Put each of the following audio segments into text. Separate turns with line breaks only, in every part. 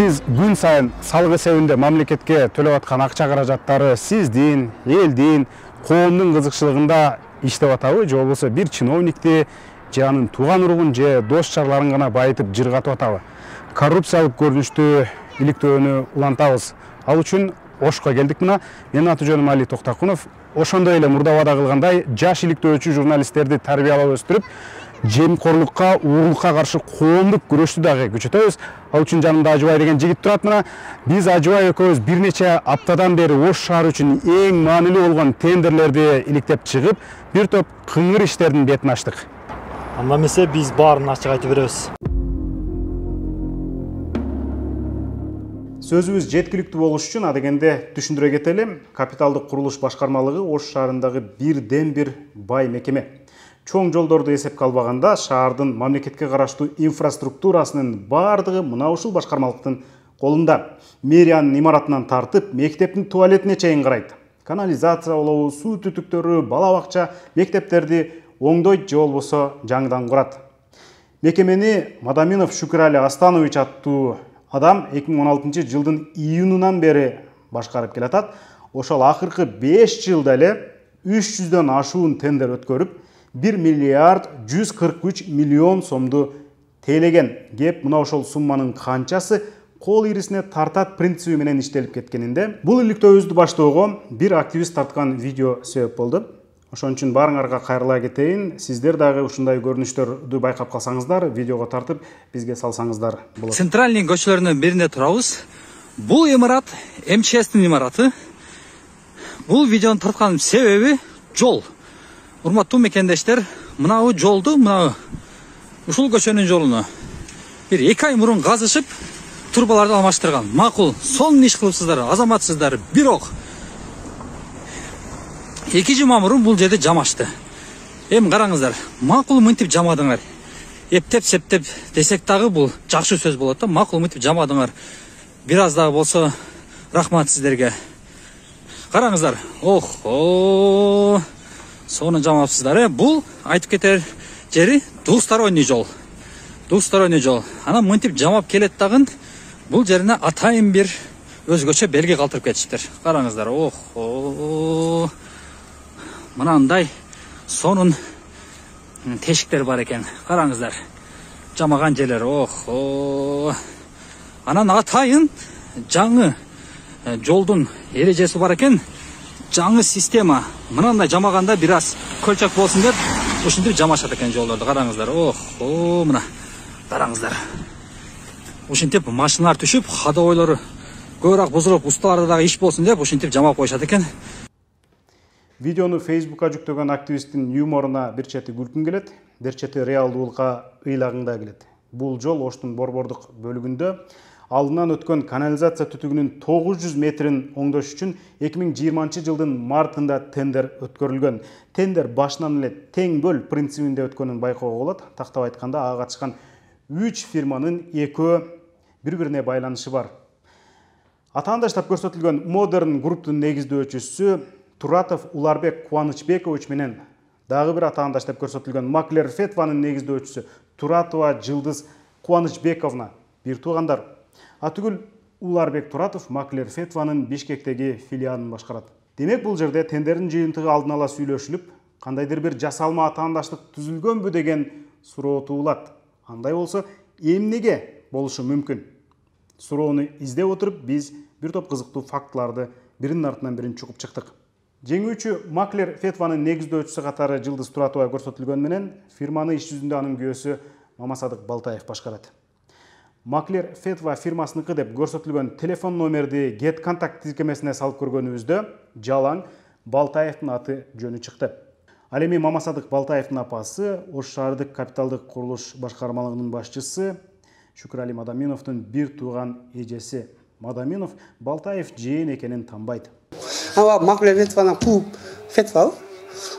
Сиз күн сайын салык эсебинде мамлекетке төлөп аткан акча каражаттары сиздин, элдин, коомдун кызыкчылыгында иштеп атабы, же болбосо бир чиновникти же анын тууган уругун же дос жарларын гана байытып жыргатып атабы? Коррупциялык көрүнүштү иликтөөнү улантабыз. Ал үчүн Ошко келдик мына. Менин аты жөнүм Али Токтакунов. Ошондой эле мурда убада кылгандай жаш иликтөөчү журналисттерди тарбиялап өстүрүп, жемкорлукка, угулукка каршы коомдук күрөштү дагы күчөтөбүз. Ал үчүн жанымда Ажыбай деген жигит турат мына. Биз Ажыбай экөөбүз бир нече аптадан бери Ош шаары үчүн эң маанилүү болгон тендерлерди иликтеп чыгып, бир топ кыңгыр иштердин бетин ачтык.
Анда эмесе биз баарын ачык айтып беребиз.
Сөзүбүз жеткиликтүү болуш үчүн адегенде түшүндүрө кетели. Капиталдык курулуш башкармалыгы Ош шаарындагы бирден бир бай мекеме. Чоң жолдорду эсепке албаганда, шаардын мамлекетке караштуу инфраструктурасынын бардыгы мына ушул башкармалыктын колунда. Мэриянын имаратынан тартып, мектептин туалетине чейин карайт. Канализация болобу, суу түтүктөрү, бала бакча, мектептерди оңдойт же болбосо жаңыдан курат. Мекемени Мадаминов Шүкүрали Астанович аттуу адам 2016 жылдын июнунан бери башкарып келатат. Ошол акыркы 5 жылда эле 300дөн ашуун тендер өткөрүп, 1 миллиард 143 миллион сомду тейлеген. Кеп мына ошол сумманын канчасы кол ирисине тартат принциби менен иштелип кеткенинде, бул иликтөөбүздү баштоого бир активист тарткан видео себеп болду. Ошон үчүн баарыңарга кайрыла кетейин. Сиздер дагы ушундай көрүнүштөрдү байкап калсаңыздар, видеого тартып бизге салсаңыздар болот.
Центральный көчөлөрүнүн биринде турабыз. Бул имарат МЧСтин имараты. Бул видеону тарткан себеби жол. Урматтуу мекендештер, мынау жолду, мынау ушул көчөнүн жолуну бир 2 ай мурун казышып, турбаларды алмаштырган. Макул, сонун иш кылыпсыздар, азаматсыздар. Бирок 2 жума мурун бул жерди жамашты. Эми караңыздар, макул мынтип жамадыңар. Эптеп септеп десек дагы бул жакшы сөз болот да, макул мынтип жамадыңар. Бир аз дагы болсо рахмат сиздерге. Караңыздар. Охо! Сону жамапсыздар. Бул айтып кетер жери двусторонний жол. Двусторонний жол. Анан мынтип жамап келет дагы бул жерине атайын бир өзгөчө белги калтырып кетиптир. Караңыздар. Охо! Мынандай сонун тешиктер бар экен. Караңыздар. Жамаган жерлер. Охо! Анан атайын жаңы жолдун эрежеси бар экен. Жаңы система. Мынандай жамаганда бир аз көлчөк болсун деп ушинтип жамашат экен жолдорду. Караңыздар. Охо! Мына караңыздар. Ушинтип машиналар түшүп, ходовойлору көбүрөөк бузулуп, усталарда дагы иш болсун деп ушинтип жамап коюшат экен.
Видеону Facebook'a жүктөгөн активисттин юморуна бир чети күлкүм келет, бир чети реалдуулукка ыйлагың да келет. Бул жол Оштун борбордук бөлүгүндө алдынан өткөн канализация түтүгүнүн 900 метрин оңдош үчүн 2020 жылдын мартында тендер өткөрүлгөн. Тендер башынан эле тең бөл принцибинде өткөнүн байкоого болот. Тактап айтканда, ага катышкан 3 фирманын экөө бири-бирине байланышы бар. Атаандаштап көрсөтүлгөн Modern Group'тун негиздөөчүсү Туратов Уларбек Кубанычбекович менен дагы бир атаандаштап көрсөтүлгөн Маклер Фетванын негиздөөчүсү Туратова Жылдыз Кубанычбековна бир туугандар. Атүгүл Уларбек Туратов Маклер Фетванын Бишкектеги филиалын башкарат. Демек бул жерде тендердин жыйынтыгы алдын ала сүйлөшүлүп, кандайдыр бир жасалма атаандаштык түзүлгөнбү деген суроо туулат. Андай болсо, эмнеге болушу мүмкүн? Суроону издеп отуруп, биз бир топ кызыктуу фактыларды биринин артынан бирин чугуп чыктык. Жеңүүчү Маклер Фетванын негиздөөчүсү катары Жылдыз Туратова көрсөтүлгөн менен, фирманы иш жүзүндө анын күйөөсү Мамасадык Балтаев башкарат. Маклер Фетва фирмасыныкы деп көрсөтүлгөн телефон номерди Get Contact тизкемесине салып көргөнүбүздө жалаң Балтаевдин аты жөнү чыкты. Ал эми Мамасадык Балтаевдин апасы, Ош шаардык капиталдык курулуш башкармалыгынын башчысы Шүкүрали Мадаминовдун бир тууган эжеси. Мадаминов Балтаев жээн экенин танбайт.
Маклер Фетванын кууп Фетва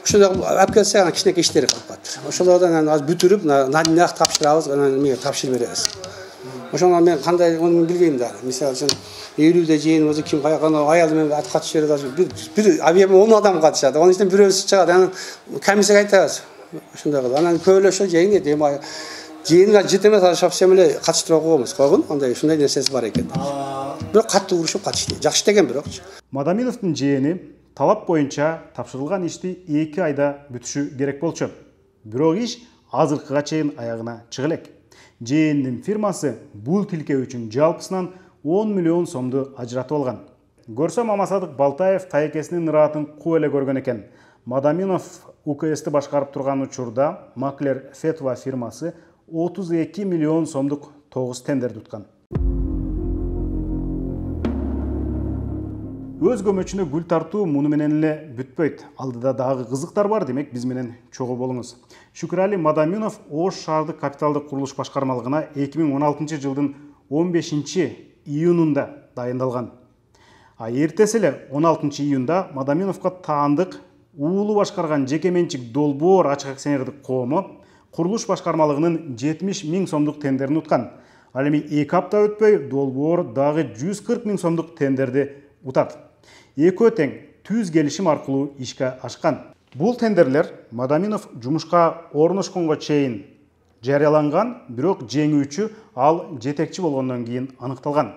ошондо алып келсе анан кичинекей иштери калып калат. Ошолордон аз бүтүрүп, надинак тапшырабыз, анан мага тапшырып беребиз. Ошондо мен кандай onu билбейм да. Мисалы үчүн июльдө жээн өзү ким кайганы аялы менен катышып берет. Бир абияма 10 адам катышат. Анын ичинен бирөөсү чыгат. Анан комиссияга айтабыз. Ошондой кылып. Анан көбөлөшө жээн дейм. жээнге жыт эмес ал совсем эле катыштыра койгонбуз койгон андай ушундай нерсеси бар экен. Бирок катуу урушуп катышты. Жакшы деген бирокчу.
Мадаминовдун жээни талап боюнча тапшырылган ишти 2 айда бүтүшү керек болчу. Бирок иш азыркыга чейин аягына чыга элек. Жээндин фирмасы бул тилке үчүн жалпысынан 10 миллион сомду ажыратып алган. Көрсөм Амасадык Балтаев тайекесинин ыраатын куу эле көргөн экен. Мадаминов УКС'ти башкарып турган учурда Маклер Фетва фирмасы 32 миллион сомдук 9 тендерди уткан. Өз көмөчүнө гүл тартуу муну менен эле бүтпөйт. Алдыда дагы кызыктар бар, демек биз менен чогуу болуңуз. Шүкүрали Мадаминов Ош шаардык капиталдык курулуш башкармалыгына 2016 жылдын 15-июнунда дайындалган. Эртеси эле 16 июнда Мадаминовго таандык уулу башкарган жеке менчик Долбоор ачык акционердик коому курулуш башкармалыгынын 70 000 сомдук тендерин уткан. Ал эми 2 апта өтпөй Долбоор дагы 140 000 сомдук тендерди утат. Экөө тең түз келишим аркылуу ишке ашкан. Бул тендерлер Мадаминов жумушка орношконго чейин жарыяланган, бирок жеңүүчү ал жетекчи болгондон кийин аныкталган.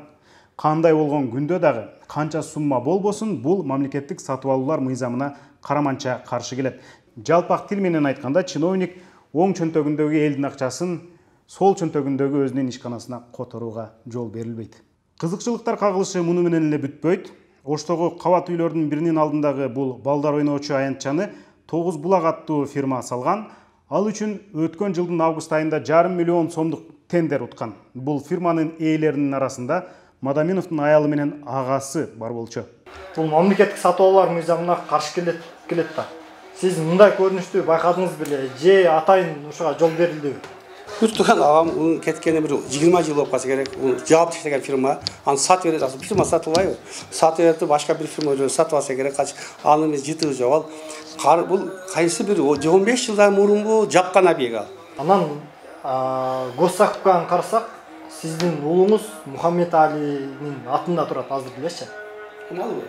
Кандай болгон күндө дагы канча сумма болбосун, бул мамлекеттик сатып алуулар мыйзамына караманча каршы келет. Жалпак тил менен айтканда, чиновник оң чөнтөгүндөгү элдин акчасын сол чөнтөгүндөгү өзүнүн ишканасына которууга жол берилбейт. Кызыкчылыктар кагылышы муну менен эле бүтпөйт. Оштогу кабат үйлөрдүн биринин алдындагы бул балдар ойноочу аянтчаны 9 булак аттуу фирма салган. Ал үчүн өткөн жылдын август айында 1,5 миллион сомдук тендер уткан. Бул фирманын ээлеринин арасында Мадаминовдун аялы менен агасы бар болчу.
Бул мамлекеттик сатып алуулар мыйзамына каршы келет да. Сиз мындай көрүнүштү байкадыңыз беле? Же атайын ушуга жол берилдиби?
Бүтүгөн агам кеткени бир 20 жыл болуп калса керек. Жаап иштеген фирма, аны сатып берет. Азыр фирма сатылбайбы? Сатып берет, башка бир фирма сатып алса керек. Аны эмес жытыгы жок ал. Бул кайсы бир 15 жылдан мурунбу жапкан объект ал.
Анан госсакупканы карасак, сиздин уулуңуз Мухаммед Алинин атында турат, азыр билесизби?
Эмалбы?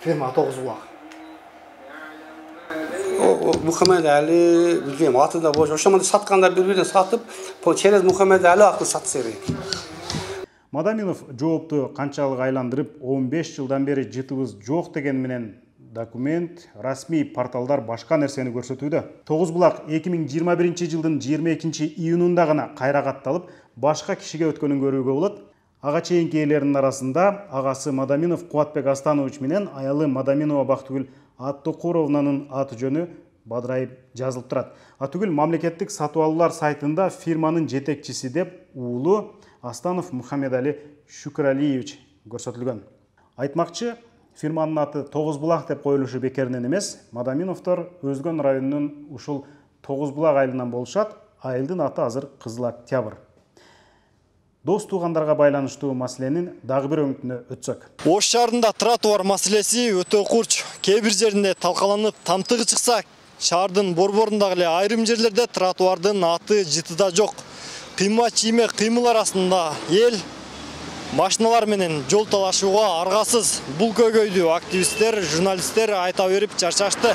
Фирма 9 булак.
Мухаммед Али билбейм, атында болчу. Ошондо сатканда бири-бирин сатып, через Мухаммед Али аркылуу сатса керек.
Мадаминов жоопту канчалык айландырып, 15 жылдан бери жытыбыз жок деген менен документ, расмий порталдар башка нерсени көрсөтүүдө. 9 булак 2021 жылдын 22 июнунда гана кайра катталып, башка кишиге өткөнүн көрүүгө болот. Ага чейинки ээлеринин арасында агасы Мадаминов Кубатбек Астанович менен аялы Мадаминова Бактыгүл Аттокуровнанын аты жөнү бадырайып жазылып турат. Атүгүл мамлекеттик сатып алуулар сайтында фирманын жетекчиси деп уулу Астанов Мухаммед Али Шүкүралиевич көрсөтүлгөн. Айтмакчы, фирманын аты 9 булак деп коюлушу бекеринен эмес. Мадаминовдор Өзгөн районунун ушул 9 булак айылынан болушат. Айылдын аты азыр Кызыл Октябрь. Дос туугандарга байланыштуу маселенин дагы бир өңүтүнө өтсөк.
Ош шаарында тротуар маселеси өтө курч. Кээ бир жеринде талкаланып, тамтыгы чыкса, шаардын борборундагы эле айрым жерлерде тротуардын аты жытыда жок. Кыйма чийме кыймыл арасында эл машиналар менен жол талашууга аргасыз. Бул көйгөйдү активисттер, журналисттер айта берип чарчашты.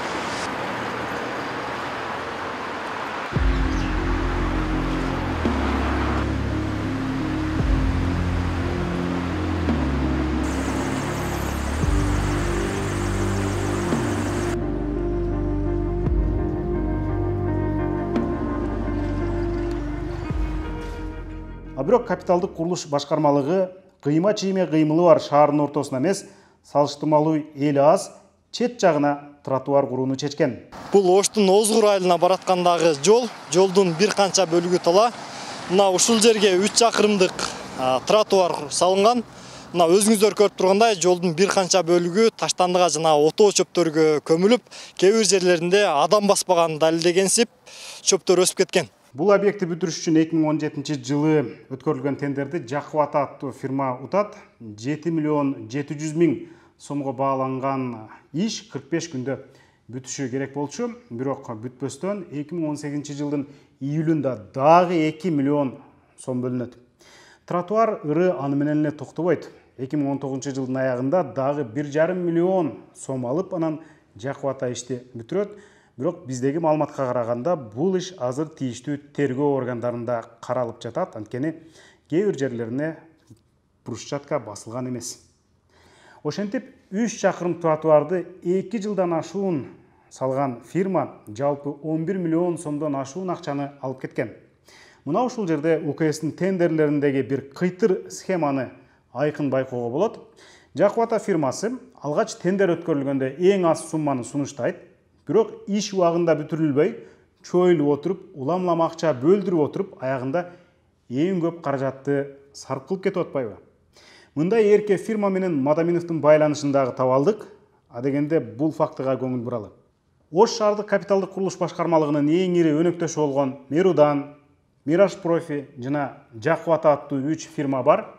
Бирок капиталдык курулуш башкармалыгы кыйма чийме кыймылы бар шаардын ортосуна эмес, салыштырмалуу эли аз чет жагына тротуар курууну чечкен.
Бул Оштун Озгур айылына бараткандагы жолдун бир канча бөлүгү тала. Мына ушул жерге 3 чакырымдык тротуар салынган. Мына өзүңүздөр көрүп тургандай жолдун бир канча бөлүгү таштандыга жана отоо чөптөргө көмүлүп, кээ бир жерлеринде адам баспаган далилдегенсип чөптөр өсүп кеткен.
Бул объектти бүтүрүш үчүн 2017 жылы өткөрүлгөн тендерди Жакхват аттуу фирма утат. 7 миллион 700 000 сомго бааланган иш 45 күндө бүтүшү керек болчу. Бирок бүтпөстөн 2018 жылдын июлунда дагы 2 миллион сом бөлүнөт. Тротуар ыры аны менен эле токтобойт. 2019 жылдын аягында дагы 1,5 миллион сом алып, анан Жакхват ишти бүтүрөт. Бирок биздеги маалыматка караганда бул иш азыр тийиштүү тергөө органдарында каралып жатат. Анткени кээ бир жерлерине брусчатка басылган эмес. Ошентип 3 чакырым тротуарды 2 жылдан ашуун салган фирма жалпы 11 миллион сомдон ашуун акчаны алып кеткен. Мына ушул жерде УКСтин тендерлериндеги бир кыйтыр схеманы айкын байкоого болот. Жаквата фирмасы алгач тендер өткөрүлгөндө эң аз сумманы сунуштайт. Бирок иш убагында бүтүрүлбөй, чоюлуп отуруп, улам-улам акча бөлдүрүп отуруп, аягында эң көп каражатты сарп кылып кетип атпайбы? Мындай эрке фирма менен Мадаминовдун байланышын дагы таба алдык. Адегенде бул фактыга көңүл буралы. Ош шаардык капиталдык курулуш башкармалыгынын эң ири өнөктөшү болгон Мерудан, Мираж Профи жана Жаквата аттуу 3 фирма бар.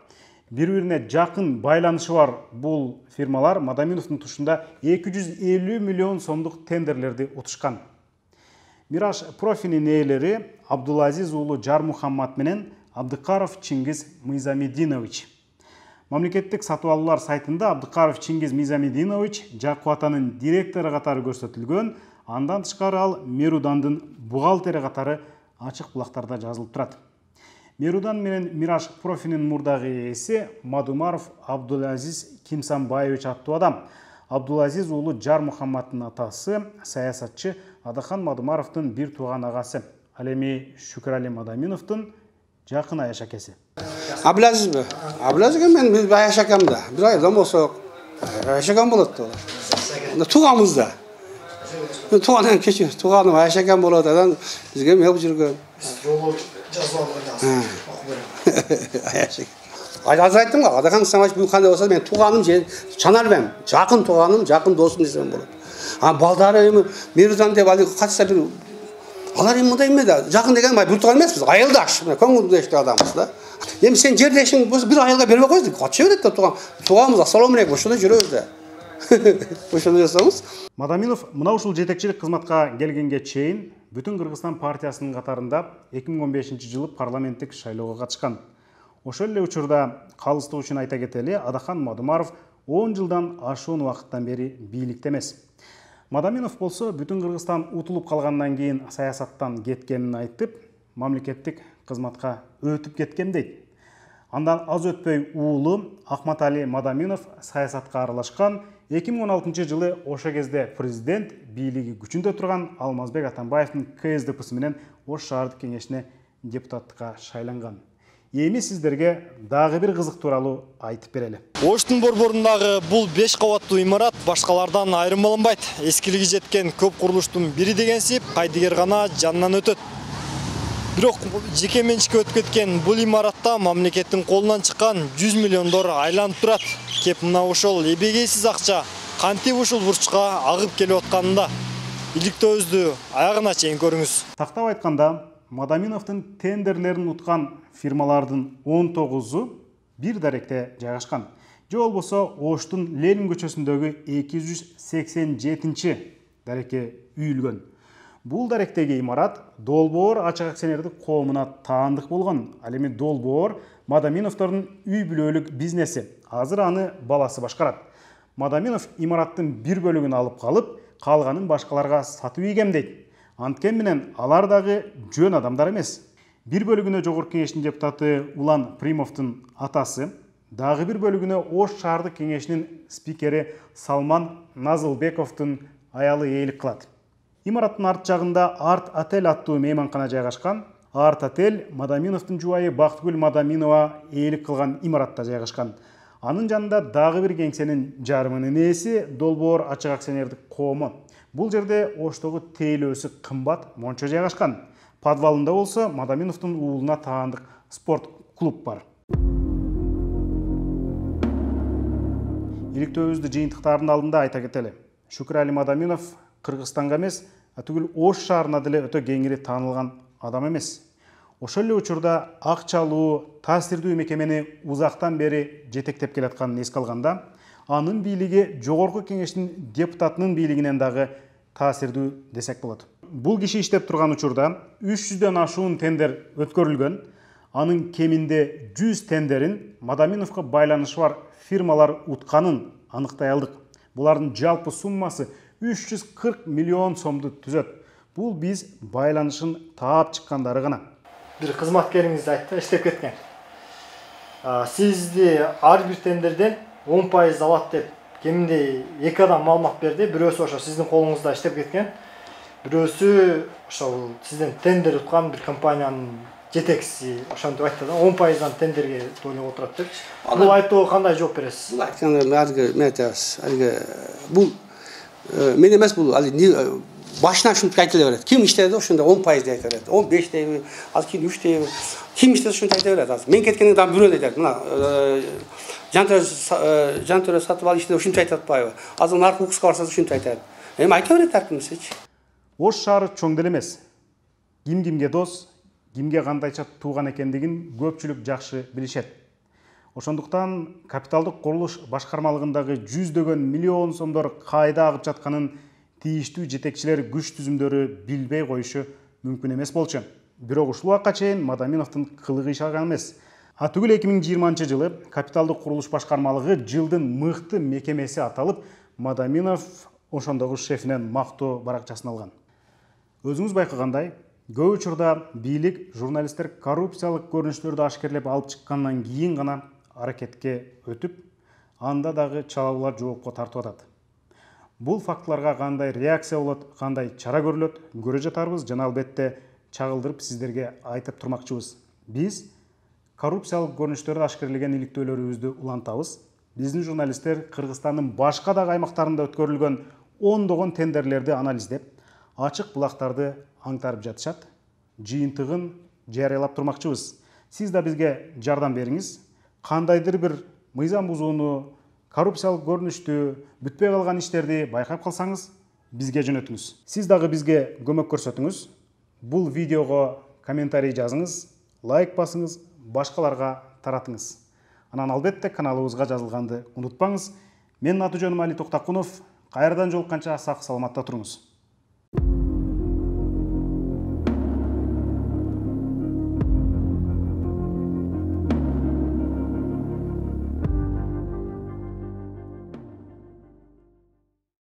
Бири-бирине жакын байланышы бар бул фирмалар Мадаминовдун тушунда 250 миллион сомдук тендерлерди утушкан. Мираж Профинин ээлери Абдулазиз уулу Жармухаммад менен Абдыкаров Чингиз Мыйзамединович. Мамлекеттик сатып алуулар сайтында Абдыкаров Чингиз Мыйзамединович Жакватанын директору катары көрсөтүлгөн, андан тышкары ал Мерудандын бухгалтери катары ачык булактарда жазылып турат. Мерудан менен Мираж Профинин мурдагы ээси Мадумаров Абдулазиз Кимсанбаевич аттуу адам. Абдулазиз уулу Жармухаммаддын атасы саясатчы Адахан Мадумаровдун бир тууган агасы. Ал эми Шүкүрали Мадаминовдун жакын аяш акеси.
Абдулазизби? Абдулазизге мен аяш акам да. Бир айдан болсо аяш акам болот да. Тууганбыз да. Туугандан кечи, тууганым аяш акам болот. Адан бизге мел жүргөн.
Жолу жазып алган
Аяш. Азыр айттым го, Адахан Самач бул кандай болсо мен тууганым же чанарбем. Жакын тууганым, жакын досум десем болот. Балдары эми Мерудан деп али катса бир алар эми мындай эме да. Жакын деген бай бир тууган эмеспиз. Айылдаш, көңүлдөштүү адамбыз да. Эми сен жердешиң болсо бир айылга бербей койсуң, кача берет да тууган. Тууганбыз, ассалому алейкум, ошондой жүрөбүз да. Ошондой жасабыз.
Мадаминов мына ушул жетекчилик кызматка келгенге чейин Бүтүн Кыргызстан партиясынын катарында 2015-жылы парламенттик шайлоого катышкан. Ошол эле учурда калыстык үчүн айта кетели, Адахан Мадумаров 10 жылдан ашуун убакыттан бери бийликте эмес. Мадаминов болсо Бүтүн Кыргызстан утулуп калгандан кийин саясаттан кеткенин айтып, мамлекеттик кызматка өтүп кеткен дейт. Андан аз өтпөй уулу Ахматали Мадаминов саясатка аралашкан. 2016-жылы ошо кезде президент бийлиги күчүндө турган Алмазбек Атамбаевдин КСДПсы менен Ош шаардык кеңешине депутаттыкка шайланган. Эми сиздерге дагы бир кызык тууралуу айтып берели.
Оштун борборундагы бул 5 кабаттуу имарат башкалардан айырмаланбайт. Эскилиги жеткен көп курулуштун бири дегенсип кайдыгер гана жанынан өтөт. Бирок жеке менчикке өтүп кеткен бул имаратта мамлекеттин колунан чыккан 100 миллиондор айланып турат. Кеп мына ошол эбегейсиз акча кантип ушул бурчка агып келип атканында иликтөөбүздү аягына чейин көрүңүз.
Тактап айтканда, Мадаминовдун тендерлерин уткан фирмалардын 19-у бир даректе жайгашкан. Же болбосо Оштун Ленин көчөсүндөгү 287-чи дарекке үйүлгөн. Бул даректеги имарат Долбоор ачык акционердик коомуна таандык болгон. Ал эми Долбоор Мадаминовдордун үй бүлөлүк бизнеси. Азыр аны баласы башкарат. Мадаминов имараттын бир бөлүгүн алып калып, калганын башкаларга сатып ийгемдейт. Анткен менен алар дагы жөн адамдар эмес. Бир бөлүгүнө жогорку кеңештин депутаты Улан Примовдун атасы, дагы бир бөлүгүнө Ош шаардык кеңешинин спикери Салман Назылбековдун аялы ээлик кылат. Имараттын арт жагында Арт Отель аттуу мейманкана жайгашкан. Арт Отель Мадаминовдун жубайы Бактыгүл Мадаминова ээлик кылган имаратта жайгашкан. Анын жанында дагы бир кеңсенин жарымынын ээси Долбоор ачык акционердик коому. Бул жерде Оштогу тейлөөсү кымбат мончо жайгашкан. Подвалында болсо Мадаминовдун уулуна таандык спорт клуб бар. Иликтөөбүздү жыйынтыктардын алдында айта кетели. Шүкүрали Мадаминов Кыргызстанга эмес, түгүл Ош шаарына деле өтө кеңири таанылган адам эмес. Ошол эле учурда акчалуу, таасирдүү мекемени узактан бери жетектеп келатканын эске алганда, анын бийлиги жогорку кеңештин депутатынын бийлигинен дагы таасирдүү десек болот. Бул киши иштеп турган учурда 300дөн ашуун тендер өткөрүлгөн. Анын кеминде 100 тендерин Мадаминовго байланышы бар фирмалар утканын аныктай алдык. Булардын жалпы суммасы 340 миллион сомду түзөт. Бул биз байланышын таап чыккандары гана.
Бир кызматкериңиз айтты, иштеп кеткен. Сизди ар бир тендерден 10% алат деп кеминде 2 адам маалымат берди. Бирөөсү ошо сиздин колуңузда иштеп кеткен. Бирөөсү ошол сизден тендер уткан бир компаниянын жетекчиси ошентип айтты да, 10%дан тендерге тойлоп отурат деп. Бул айтууга кандай жооп бересиз?
Бул айтканда мен айтабыз. Бул мен эмес, бул башынан ушинтип айта берет. Ким иштеди ошондо 10% деп айта берет. 15 дейби, азыр кийин 3 дейби. Ким иштеди ошентип айта берет. Азыр мен кеткенден кийин бирөө айтат. Мына жантөрө сатып ал иштеди ушинтип айтып атпайбы? Азыр наркы укуска барсаңыз ушинтип айтат. Эми айта берет аркымсыч.
Ош шаары чоң деле эмес. Ким кимге дос, кимге кандайча тууган экендигин көпчүлүк жакшы билишет. Ошондуктан капиталдык курулуш башкармалыгындагы жүздөгөн миллион сомдор кайда агып жатканын тийиштүү жетекчилер күч түзүмдөрү билбей коюшу мүмкүн эмес болчу. Бирок ушул убакка чейин Мадаминовдун кылыгы иш алган эмес. Түгүл 2020-жылы капиталдык курулуш башкармалыгы жылдын мыкты мекемеси аталып, Мадаминов ошондогу шефинен мактоо баракчасын алган. Өзүңүз байкагандай, көп учурда бийлик журналисттер коррупциялык көрүнүштөрдү ашкерлеп алып чыккандан кийин гана аракетке өтүп, анда дагы чалабылар жоопко тартып атат. Бул фактыларга кандай реакция болот, кандай чара көрүлөт, көрө жатарбыз жана албетте чагылдырып сиздерге айтып турмакчыбыз. Биз коррупциялык көрүнүштөрдү ашкерлеген иликтөөлөрүбүздү улантабыз. Биздин журналисттер Кыргызстандын башка дагы аймактарында өткөрүлгөн ондогон тендерлерди анализдеп, ачык булактарды аңтарып жатышат. Жыйынтыгын жарыялап турмакчыбыз. Сиз да бизге жардам бериңиз. Кандайдыр бир мыйзам бузууну, коррупциялык көрүнүштү, бүтпөй калган иштерди байкап калсаңыз, бизге жөнөтүңүз. Сиз дагы бизге көмөк көрсөтүңүз. Бул видеого комментарий жазыңыз, лайк басыңыз, башкаларга таратыңыз. Анан албетте каналыбызга жазылганды унутпаңыз. Менин аты жөнүм Али Токтакунов. Кайрадан жолукканча сак саламатта туруңуз.